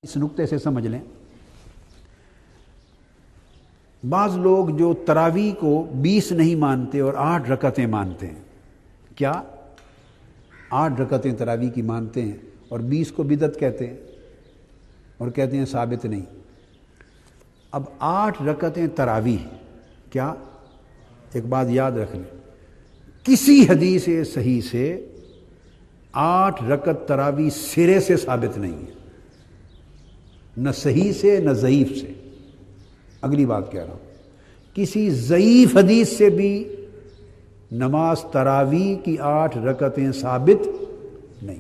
اس نقطے سے سمجھ لیں، بعض لوگ جو تراویح کو 20 نہیں مانتے اور 8 رکعتیں مانتے ہیں، کیا 8 رکعتیں تراویح کی مانتے ہیں اور 20 کو بدعت کہتے ہیں اور کہتے ہیں ثابت نہیں۔ اب 8 رکعتیں تراویح، کیا ایک بات یاد رکھ لیں، کسی حدیث صحیح سے 8 رکعت تراویح سرے سے ثابت نہیں ہے، نہ صحیح سے نہ ضعیف سے۔ اگلی بات کہہ رہا ہوں، کسی ضعیف حدیث سے بھی نماز تراویح کی 8 رکعتیں ثابت نہیں۔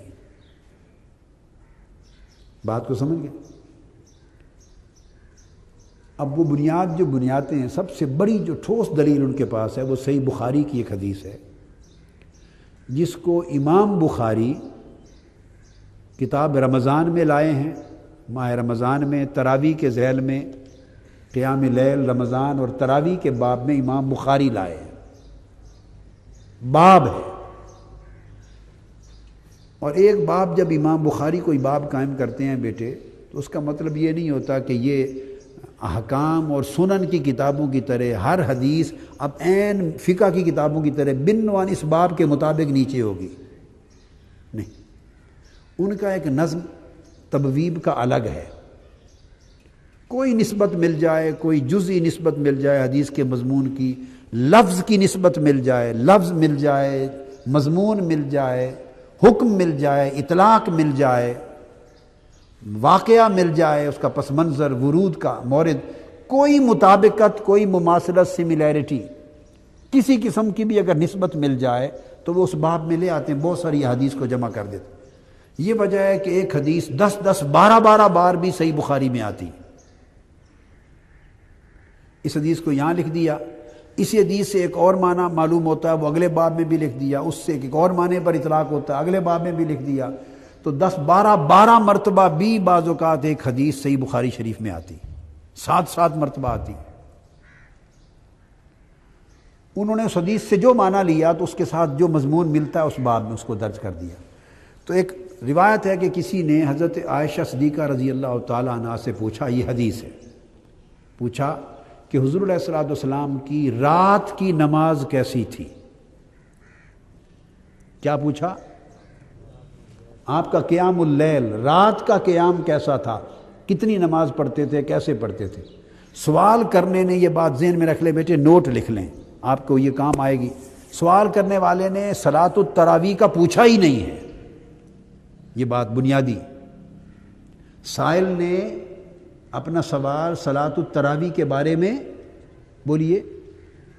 بات کو سمجھ گئے؟ اب وہ بنیاد جو بنیادیں ہیں، سب سے بڑی جو ٹھوس دلیل ان کے پاس ہے وہ صحیح بخاری کی ایک حدیث ہے، جس کو امام بخاری کتاب رمضان میں لائے ہیں۔ ماہ رمضان میں تراویح کے ذیل میں قیام لیل، رمضان اور تراویح کے باب میں امام بخاری لائے ہیں، باب ہے۔ اور ایک باب جب امام بخاری کوئی باب قائم کرتے ہیں بیٹے، تو اس کا مطلب یہ نہیں ہوتا کہ یہ احکام اور سنن کی کتابوں کی طرح ہر حدیث اب عین فقہ کی کتابوں کی طرح بنوان اس باب کے مطابق نیچے ہوگی، نہیں۔ ان کا ایک نظم تبویب کا الگ ہے، کوئی نسبت مل جائے، کوئی جزئی نسبت مل جائے حدیث کے مضمون کی، لفظ کی نسبت مل جائے، لفظ مل جائے، مضمون مل جائے، حکم مل جائے، اطلاق مل جائے، واقعہ مل جائے، اس کا پس منظر، ورود کا مورد، کوئی مطابقت، کوئی مماثلت، سملیرٹی کسی قسم کی بھی اگر نسبت مل جائے تو وہ اس باب میں لے آتے ہیں، بہت ساری حدیث کو جمع کر دیتے ہیں۔ یہ وجہ ہے کہ ایک حدیث 10 12 بار بھی صحیح بخاری میں آتی ہے۔ اس حدیث کو یہاں لکھ دیا، اسی حدیث سے ایک اور معنی معلوم ہوتا ہے، وہ اگلے باب میں بھی لکھ دیا، اس سے ایک اور معنی پر اطلاق ہوتا ہے، اگلے باب میں بھی لکھ دیا، تو 12 مرتبہ بھی بعض اوقات ایک حدیث صحیح بخاری شریف میں آتی، 7 مرتبہ آتی۔ انہوں نے اس حدیث سے جو معنی لیا تو اس کے ساتھ جو مضمون ملتا ہے اس باب میں اس کو درج کر دیا۔ تو ایک روایت ہے کہ کسی نے حضرت عائشہ صدیقہ رضی اللہ تعالیٰ عنہا سے پوچھا، یہ حدیث ہے، پوچھا کہ حضور علیہ الصلوۃ والسلام کی رات کی نماز کیسی تھی؟ کیا پوچھا؟ آپ کا قیام اللیل، رات کا قیام کیسا تھا، کتنی نماز پڑھتے تھے، کیسے پڑھتے تھے؟ سوال کرنے نے، یہ بات ذہن میں رکھ لیں بیٹے، نوٹ لکھ لیں، آپ کو یہ کام آئے گی۔ سوال کرنے والے نے صلاۃ التراویح کا پوچھا ہی نہیں ہے، یہ بات بنیادی۔ سائل نے اپنا سوال صلاۃ التراویح کے بارے میں بولیے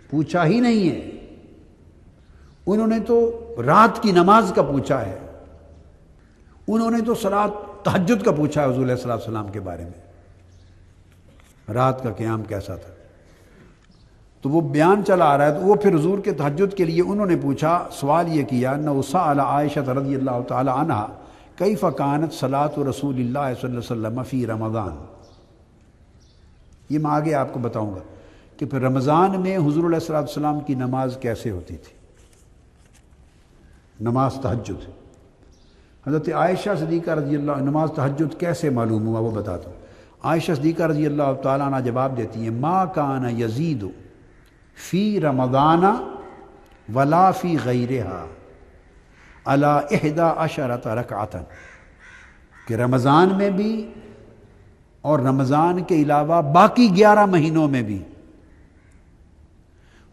پوچھا ہی نہیں ہے، انہوں نے تو رات کی نماز کا پوچھا ہے، انہوں نے تو صلاۃ تہجد کا پوچھا ہے حضور علیہ الصلوۃ والسلام کے بارے میں، رات کا قیام کیسا تھا۔ تو وہ بیان چلا آ رہا ہے، تو وہ پھر حضور کے تہجد کے لیے انہوں نے پوچھا، سوال یہ کیا، انہ سأل عائشہ رضی اللہ تعالی عنہا کیف کانت صلاۃ رسول اللہ صلی اللہ علیہ وسلم فی رمضان۔ یہ میں آگے آپ کو بتاؤں گا کہ پھر رمضان میں حضور علیہ الصلوۃ والسلام کی نماز کیسے ہوتی تھی، نماز تہجد۔ حضرت عائشہ صدیقہ رضی اللہ عنہ، نماز تہجد کیسے معلوم ہوا وہ بتاتا ہوں۔ عائشہ صدیقہ رضی اللہ تعالیٰ عنہ جواب دیتی ہیں، ما کان یزید فی رمضان ولا فی غیرہا علی 11 رکعۃ، کہ رمضان میں بھی اور رمضان کے علاوہ باقی 11 مہینوں میں بھی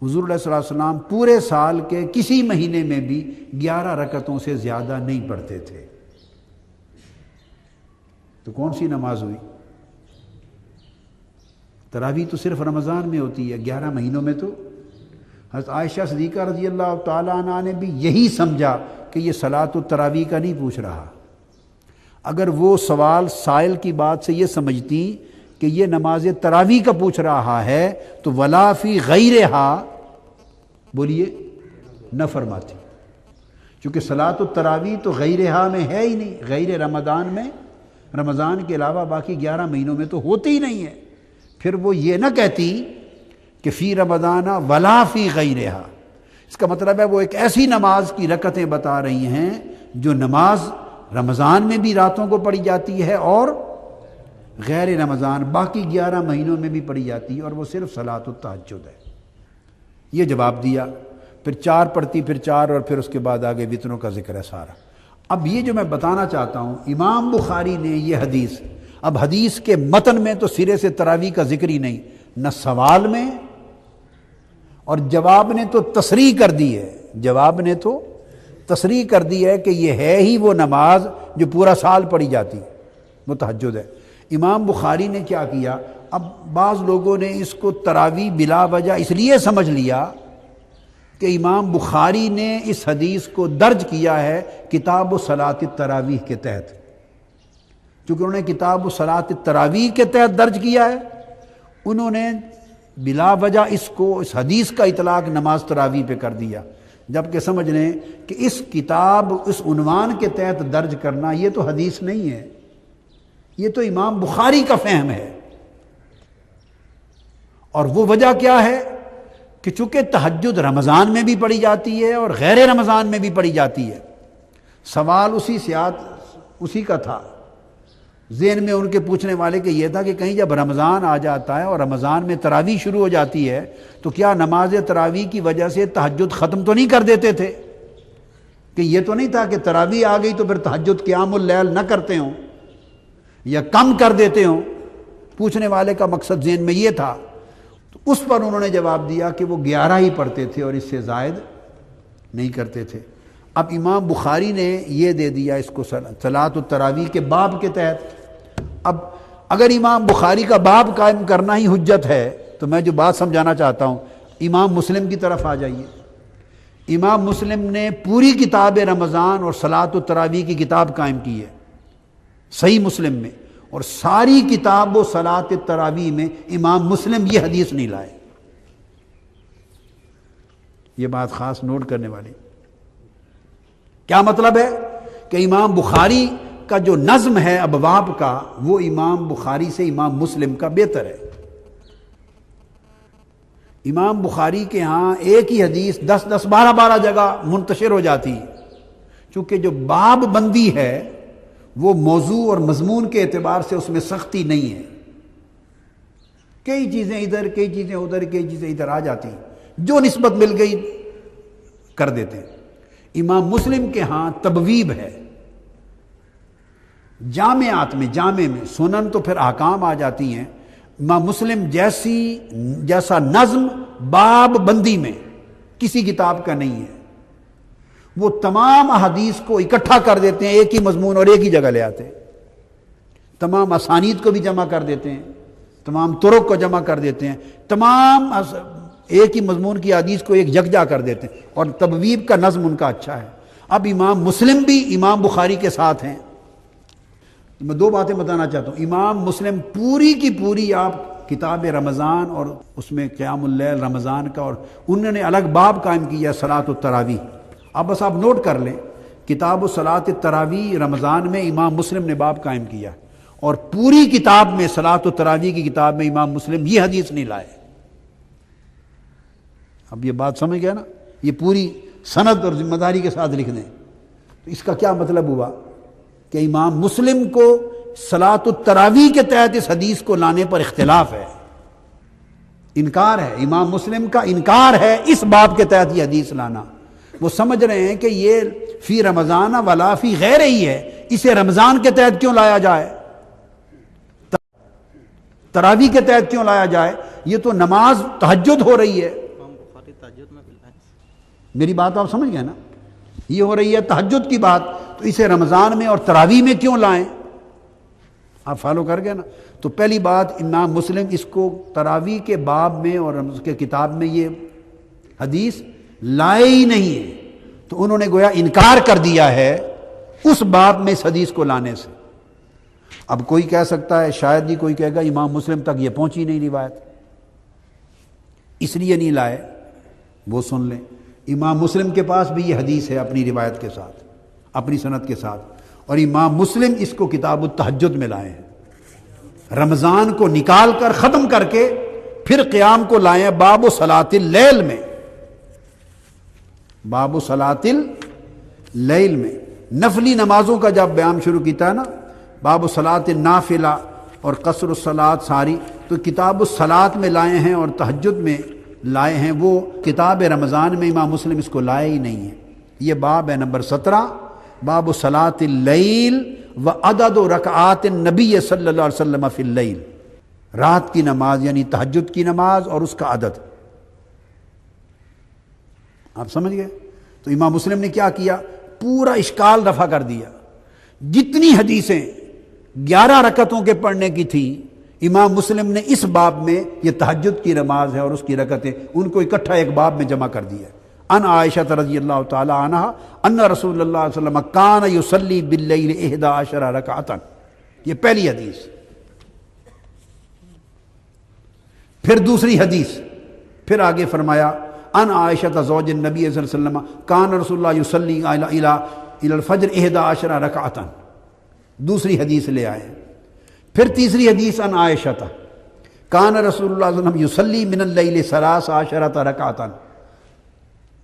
حضور علیہ الصلوۃ والسلام پورے سال کے کسی مہینے میں بھی 11 رکعتوں سے زیادہ نہیں پڑھتے تھے۔ تو کون سی نماز ہوئی؟ تراویح تو صرف رمضان میں ہوتی ہے، 11 مہینوں میں تو۔ حضرت عائشہ صدیقہ رضی اللہ تعالیٰ عنہ نے بھی یہی سمجھا کہ یہ صلاۃ التراویح کا نہیں پوچھ رہا۔ اگر وہ سوال سائل کی بات سے یہ سمجھتی کہ یہ نماز تراویح کا پوچھ رہا ہے تو ولا فی غیرہا بولیے نہ فرماتی، چونکہ صلاۃ التراویح تو غیرہا میں ہے ہی نہیں، غیر رمضان میں، رمضان کے علاوہ باقی 11 مہینوں میں تو ہوتی ہی نہیں ہے۔ پھر وہ یہ نہ کہتی کہ فی رمضان ولا فی غیرہا، اس کا مطلب ہے وہ ایک ایسی نماز کی رکعتیں بتا رہی ہیں جو نماز رمضان میں بھی راتوں کو پڑھی جاتی ہے اور غیر رمضان باقی 11 مہینوں میں بھی پڑھی جاتی ہے اور وہ صرف صلاۃ التہجد ہے۔ یہ جواب دیا، پھر 4 پڑھتی، پھر 4، اور پھر اس کے بعد آگے وطروں کا ذکر ہے سارا۔ اب یہ جو میں بتانا چاہتا ہوں، امام بخاری نے یہ حدیث، اب حدیث کے متن میں تو سرے سے تراویح کا ذکر ہی نہیں، نہ سوال میں، اور جواب نے تو تصریح کر دی ہے، جواب نے تو تصریح کر دی ہے کہ یہ ہے ہی وہ نماز جو پورا سال پڑھی جاتی، وہ تہجد ہے۔ امام بخاری نے کیا کیا، اب بعض لوگوں نے اس کو تراویح بلا وجہ اس لیے سمجھ لیا کہ امام بخاری نے اس حدیث کو درج کیا ہے کتاب صلاۃ التراویح کے تحت، چونکہ انہوں نے کتاب صلاۃ التراویح کے تحت درج کیا ہے، انہوں نے بلا وجہ اس حدیث کا اطلاق نماز تراویح پہ کر دیا، جبکہ سمجھ لیں کہ اس کتاب اس عنوان کے تحت درج کرنا یہ تو حدیث نہیں ہے، یہ تو امام بخاری کا فہم ہے۔ اور وہ وجہ کیا ہے کہ چونکہ تہجد رمضان میں بھی پڑھی جاتی ہے اور غیر رمضان میں بھی پڑھی جاتی ہے، سوال اسی کا تھا ذہن میں ان کے پوچھنے والے کہ یہ تھا کہ کہیں جب رمضان آ جاتا ہے اور رمضان میں تراویح شروع ہو جاتی ہے تو کیا نماز تراویح کی وجہ سے تہجد ختم تو نہیں کر دیتے تھے؟ کہ یہ تو نہیں تھا کہ تراویح آ گئی تو پھر تہجد قیام اللیل نہ کرتے ہوں یا کم کر دیتے ہوں؟ پوچھنے والے کا مقصد ذہن میں یہ تھا، تو اس پر انہوں نے جواب دیا کہ وہ 11 ہی پڑھتے تھے اور اس سے زائد نہیں کرتے تھے۔ اب امام بخاری نے یہ دے دیا اس کو صلاۃ التراویح کے باب کے تحت۔ اب اگر امام بخاری کا باب قائم کرنا ہی حجت ہے تو میں جو بات سمجھانا چاہتا ہوں، امام مسلم کی طرف آ جائیے۔ امام مسلم نے پوری کتاب رمضان اور صلاۃ التراویح کی کتاب قائم کی ہے صحیح مسلم میں، اور ساری کتاب و صلاۃ التراویح میں امام مسلم یہ حدیث نہیں لائے۔ یہ بات خاص نوٹ کرنے والی۔ کیا مطلب ہے کہ امام بخاری کا جو نظم ہے ابواب کا، وہ امام بخاری سے امام مسلم کا بہتر ہے۔ امام بخاری کے ہاں ایک ہی حدیث 10 12 جگہ منتشر ہو جاتی ہے، چونکہ جو باب بندی ہے وہ موضوع اور مضمون کے اعتبار سے اس میں سختی نہیں ہے، کئی چیزیں ادھر، کئی چیزیں ادھر، کئی چیزیں ادھر آ جاتی ہیں، جو نسبت مل گئی کر دیتے ہیں۔ امام مسلم کے ہاں تبویب ہے، جامعات میں، جامع میں، سنن تو پھر احکام آ جاتی ہیں۔ امام مسلم جیسا نظم باب بندی میں کسی کتاب کا نہیں ہے، وہ تمام احادیث کو اکٹھا کر دیتے ہیں، ایک ہی مضمون اور ایک ہی جگہ لے آتے ہیں، تمام اسانید کو بھی جمع کر دیتے ہیں، تمام طرق کو جمع کر دیتے ہیں، تمام ایک ہی مضمون کی حدیث کو ایک یکجا کر دیتے ہیں، اور تبویب کا نظم ان کا اچھا ہے۔ اب امام مسلم بھی امام بخاری کے ساتھ ہیں۔ میں 2 باتیں بتانا چاہتا ہوں۔ امام مسلم پوری کی پوری آپ کتاب رمضان اور اس میں قیام اللیل رمضان کا، اور انہوں نے الگ باب قائم کیا صلاۃ التراویح۔ اب بس آپ نوٹ کر لیں، کتاب صلاۃ التراویح رمضان میں امام مسلم نے باب قائم کیا، اور پوری کتاب میں صلاۃ التراویح کی کتاب میں امام مسلم یہ حدیث نہیں لائے۔ اب یہ بات سمجھ گیا نا؟ یہ پوری سند اور ذمہ داری کے ساتھ لکھ دیں۔ تو اس کا کیا مطلب ہوا کہ امام مسلم کو صلاۃ التراویح کے تحت اس حدیث کو لانے پر اختلاف ہے، انکار ہے، امام مسلم کا انکار ہے اس باب کے تحت یہ حدیث لانا۔ وہ سمجھ رہے ہیں کہ یہ فی رمضان ولا فی غیر ہی ہے، اسے رمضان کے تحت کیوں لایا جائے، تراویح کے تحت کیوں لایا جائے، یہ تو نماز تہجد ہو رہی ہے۔ میری بات آپ سمجھ گئے نا؟ یہ ہو رہی ہے تہجد کی بات، تو اسے رمضان میں اور تراویح میں کیوں لائیں؟ آپ فالو کر گئے نا؟ تو پہلی بات، امام مسلم اس کو تراویح کے باب میں اور اس کے کتاب میں یہ حدیث لائے ہی نہیں ہے، تو انہوں نے گویا انکار کر دیا ہے اس باب میں اس حدیث کو لانے سے۔ اب کوئی کہہ سکتا ہے، شاید ہی کوئی کہے گا امام مسلم تک یہ پہنچی نہیں روایت، اس لیے نہیں لائے۔ وہ سن لیں، امام مسلم کے پاس بھی یہ حدیث ہے اپنی روایت کے ساتھ، اپنی سند کے ساتھ، اور امام مسلم اس کو کتاب التہجد میں لائے ہیں، رمضان کو نکال کر ختم کر کے پھر قیام کو لائے ہیں باب صلاۃ اللیل میں، باب صلاۃ اللیل میں، نفلی نمازوں کا جب بیان شروع کیتا ہے نا، باب صلاۃ النافلہ اور قصر الصلاۃ ساری تو کتاب الصلاۃ میں لائے ہیں اور تہجد میں لائے ہیں، وہ کتاب رمضان میں امام مسلم اس کو لائے ہی نہیں ہے۔ یہ باب ہے نمبر 17، باب صلاۃ اللیل و عدد رکعات النبی صلی اللہ علیہ وسلم فی اللیل، رات کی نماز یعنی تہجد کی نماز اور اس کا عدد۔ آپ سمجھ گئے؟ تو امام مسلم نے کیا کیا، پورا اشکال رفع کر دیا۔ جتنی حدیثیں 11 رکعتوں کے پڑھنے کی تھی، امام مسلم نے اس باب میں یہ تہجد کی نماز ہے اور اس کی رکعتیں، ان کو اکٹھا ایک باب میں جمع کر دیا۔ ان عائشہ رضی اللہ تعالی عنہا ان رسول اللہ صلی اللہ علیہ وسلم کان یصلی باللیل 11 رکعۃ، یہ پہلی حدیث۔ پھر دوسری حدیث، پھر آگے فرمایا ان عائشہ زوج النبی صلی اللہ علیہ وسلم کان رسول اللہ یصلی الی الفجر 11 رکعۃ، دوسری حدیث لے آئے۔ پھر تیسری حدیث ان عائشہ کان رسول اللہ صلی اللہ علیہ وسلم یصلی من اللیل 13 رکعۃ،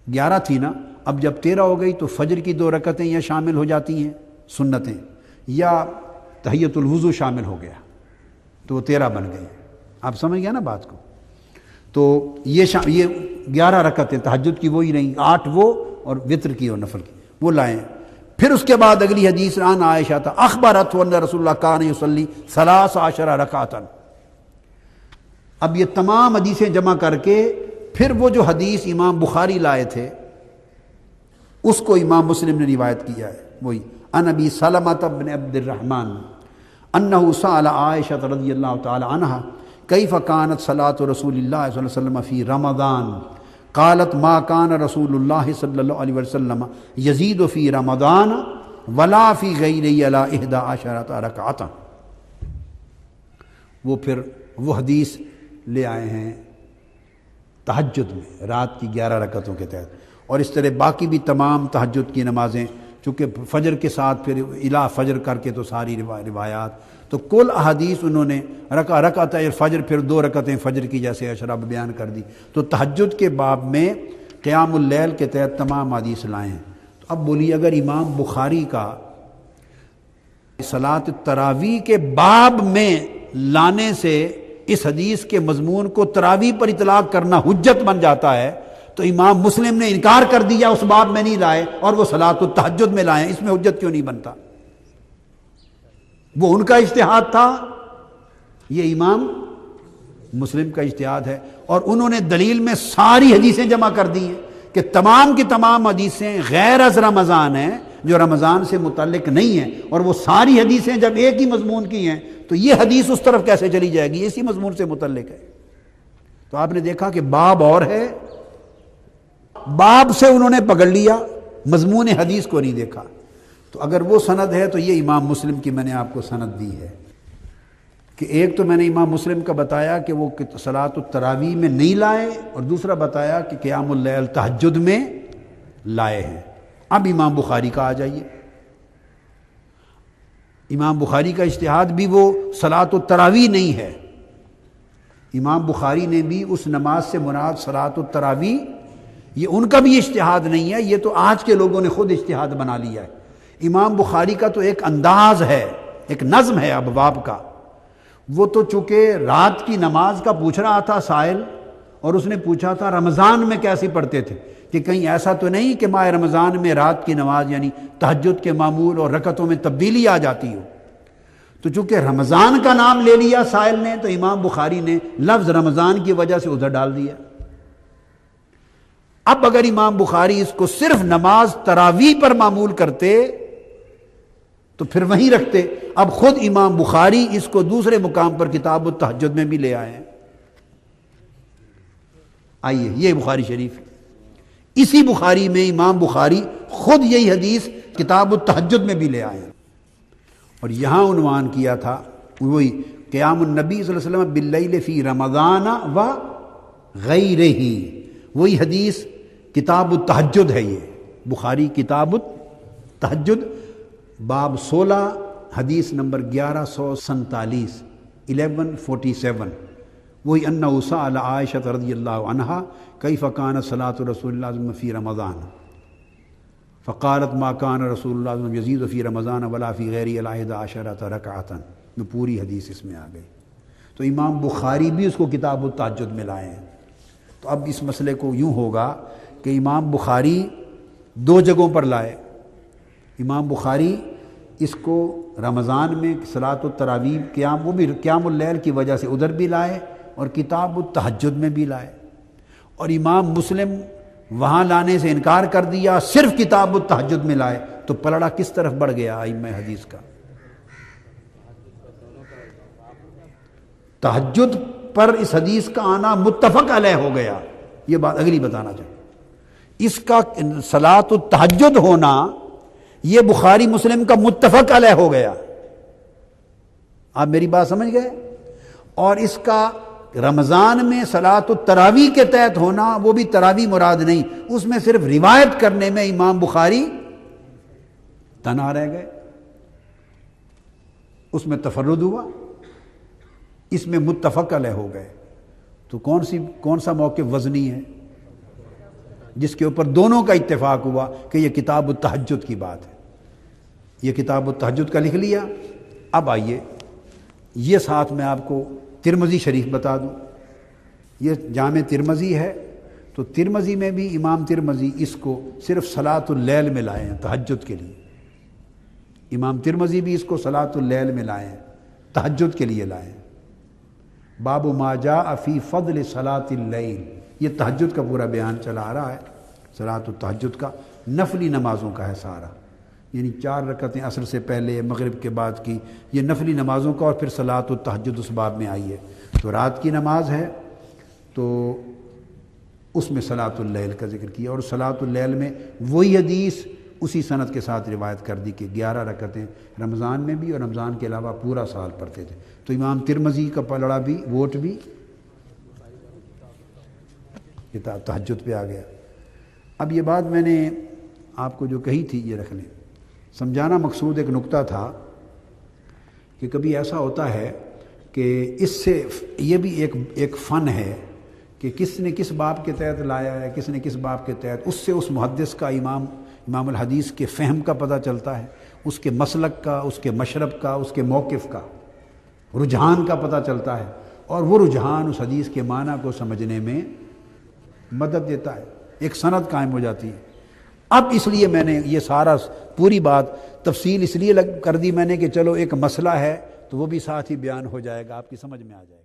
11 تھی نا، اب جب 13 ہو گئی تو فجر کی 2 رکعتیں یہ شامل ہو جاتی ہیں سنتیں، یا تحیۃ الوضو شامل ہو گیا تو وہ 13 بن گئی۔ آپ سمجھ گئے نا بات کو؟ تو یہ 11 رکعتیں تہجد کی وہی رہیں، 8 وہ اور وطر کی اور نفل کی وہ لائیں۔ پھر اس کے بعد اگلی حدیث عن عائشہ اخبرت ان رسول اللہ کان یصلی 13 رکعۃ۔ اب یہ تمام حدیثیں جمع کر کے پھر وہ جو حدیث امام بخاری لائے تھے اس کو امام مسلم نے روایت کیا ہے، وہی ان ابی سلمۃ بن عبد الرحمن انہ سأل عائشہ رضی اللہ تعالی عنہا کیف کانت صلاۃ رسول اللہ صلی اللہ علیہ وسلم فی رمضان قالت ما کان رسول اللہ صلی اللہ علیہ وسلم یزید فی رمضان ولا فی غیرہ علی 11 رکعۃ۔ وہ پھر وہ حدیث لے آئے ہیں تہجد میں رات کی 11 رکعتوں کے تحت، اور اس طرح باقی بھی تمام تہجد کی نمازیں، چونکہ فجر کے ساتھ پھر الا فجر کر کے تو ساری روایات، تو کل احادیث انہوں نے رکعت فجر پھر 2 رکعتیں فجر کی جیسے اشرب بیان کر دی۔ تو تہجد کے باب میں قیام اللیل کے تحت تمام حدیث لائے ہیں۔ تو اب بولیے اگر امام بخاری کا صلاۃ التراویح کے باب میں لانے سے اس حدیث کے مضمون کو تراویح پر اطلاق کرنا حجت بن جاتا ہے، تو امام مسلم نے انکار کر دیا، اس باب میں نہیں لائے اور وہ صلاۃ التہجد میں لائے، اس میں حجت کیوں نہیں بنتا؟ وہ ان کا اجتہاد تھا، یہ امام مسلم کا اجتہاد ہے، اور انہوں نے دلیل میں ساری حدیثیں جمع کر دی ہیں کہ تمام کی تمام حدیثیں غیر از رمضان ہیں، جو رمضان سے متعلق نہیں ہیں، اور وہ ساری حدیثیں جب ایک ہی مضمون کی ہیں تو یہ حدیث اس طرف کیسے چلی جائے گی، اسی مضمون سے متعلق ہے۔ تو آپ نے دیکھا کہ باب اور ہے، باب سے انہوں نے پکڑ لیا، مضمون حدیث کو نہیں دیکھا۔ تو اگر وہ سند ہے تو یہ امام مسلم کی میں نے آپ کو سند دی ہے، کہ ایک تو میں نے امام مسلم کا بتایا کہ وہ صلاۃ التراویح میں نہیں لائے، اور دوسرا بتایا کہ قیام اللیل تہجد میں لائے ہیں۔ اب امام بخاری کا آ جائیے، امام بخاری کا اجتہاد بھی وہ صلاۃ التراویح نہیں ہے، امام بخاری نے بھی اس نماز سے مراد صلاۃ التراویح، یہ ان کا بھی اجتہاد نہیں ہے، یہ تو آج کے لوگوں نے خود اجتہاد بنا لیا ہے۔ امام بخاری کا تو ایک انداز ہے، ایک نظم ہے ابواب کا، وہ تو چونکہ رات کی نماز کا پوچھ رہا تھا سائل، اور اس نے پوچھا تھا رمضان میں کیسے پڑھتے تھے، کہ کہیں ایسا تو نہیں کہ ماہ رمضان میں رات کی نماز یعنی تہجد کے معمول اور رکعتوں میں تبدیلی آ جاتی ہو۔ تو چونکہ رمضان کا نام لے لیا سائل نے، تو امام بخاری نے لفظ رمضان کی وجہ سے ادھر ڈال دیا۔ اب اگر امام بخاری اس کو صرف نماز تراویح پر معمول کرتے تو پھر وہیں رکھتے، اب خود امام بخاری اس کو دوسرے مقام پر کتاب التہجد میں بھی لے آئے ہیں۔ آئیے یہ بخاری شریف، اسی بخاری میں امام بخاری خود یہی حدیث کتاب التہجد میں بھی لے آئے ہیں، اور یہاں عنوان کیا تھا وہی قیام النبی صلی اللہ علیہ وسلم باللیل فی رمضان و غیرہ، وہی حدیث کتاب التہجد ہے۔ یہ بخاری کتاب التہجد باب 16 حدیث نمبر 1147 1147، وہی انہ سأل عائشہ رضی اللہ عنہا کیف کانت صلاۃ رسول اللہ صلی اللہ علیہ وسلم فی رمضان فقالت ما کان رسول اللہ صلی اللہ علیہ وسلم یزید فی رمضان ولا فی غیرہ علی 11 رکعۃ۔ میں پوری حدیث اس میں آ گئی۔ تو امام بخاری بھی اس کو کتاب التہجد میں لائے ہیں۔ تو اب اس مسئلے کو یوں ہوگا کہ امام بخاری دو جگہوں پر لائے۔ امام بخاری اس کو رمضان میں صلاۃ التراویح قیام، وہ بھی قیام اللیل کی وجہ سے ادھر بھی لائے اور کتاب التہجد میں بھی لائے، اور امام مسلم وہاں لانے سے انکار کر دیا، صرف کتاب التہجد میں لائے۔ تو پلڑا کس طرف بڑھ گیا ائمہ حدیث کا؟ تہجد پر اس حدیث کا آنا متفق علیہ ہو گیا۔ یہ بات اگلی بتانا چاہوں، اس کا صلاۃ التہجد ہونا یہ بخاری مسلم کا متفق علیہ ہو گیا۔ آپ میری بات سمجھ گئے؟ اور اس کا رمضان میں صلاۃ التراویح کے تحت ہونا، وہ بھی تراویح مراد نہیں، اس میں صرف روایت کرنے میں امام بخاری تنہا رہ گئے، اس میں تفرد ہوا، اس میں متفق علیہ ہو گئے۔ تو کون سا موقف وزنی ہے جس کے اوپر دونوں کا اتفاق ہوا کہ یہ کتاب التہجد کی بات ہے؟ یہ کتاب التہجد کا لکھ لیا۔ اب آئیے یہ ساتھ میں آپ کو ترمذی شریف بتا دوں۔ یہ جامع ترمذی ہے، تو ترمذی میں بھی امام ترمذی اس کو صرف صلاۃ اللیل میں لائے ہیں، تہجد کے لیے۔ امام ترمذی بھی اس کو صلاۃ اللیل میں لائے ہیں، تہجد کے لیے لائے ہیں۔ باب ما جاء فی فضل صلاۃ اللیل، یہ تہجد کا پورا بیان چلا آ رہا ہے، صلاۃ التہجد کا، نفلی نمازوں کا ہے سارا، یعنی 4 رکعتیں عصر سے پہلے، مغرب کے بعد کی، یہ نفلی نمازوں کا، اور پھر صلاۃ التہجد اس باب میں آئی ہے۔ تو رات کی نماز ہے تو اس میں صلاۃ اللیل کا ذکر کیا، اور صلاۃ اللیل میں وہی حدیث اسی سند کے ساتھ روایت کر دی کہ 11 رکعتیں رمضان میں بھی اور رمضان کے علاوہ پورا سال پڑھتے تھے۔ تو امام ترمذی کا پلڑا بھی، ووٹ بھی کتاب تہجد پہ آ گیا۔ اب یہ بات میں نے آپ کو جو کہی تھی یہ رکھ لیں، سمجھانا مقصود ایک نقطہ تھا کہ کبھی ایسا ہوتا ہے کہ اس سے یہ بھی ایک فن ہے کہ کس نے کس باب کے تحت لایا ہے، کس نے کس باب کے تحت، اس سے اس محدث کا، امام الحدیث کے فہم کا پتہ چلتا ہے، اس کے مسلک کا، اس کے مشرب کا، اس کے موقف کا، رجحان کا پتہ چلتا ہے، اور وہ رجحان اس حدیث کے معنی کو سمجھنے میں مدد دیتا ہے، ایک سند قائم ہو جاتی ہے۔ اب اس لیے میں نے یہ سارا پوری بات تفصیل اس لیے کر دی میں نے کہ چلو ایک مسئلہ ہے تو وہ بھی ساتھ ہی بیان ہو جائے گا، آپ کی سمجھ میں آ جائے گا۔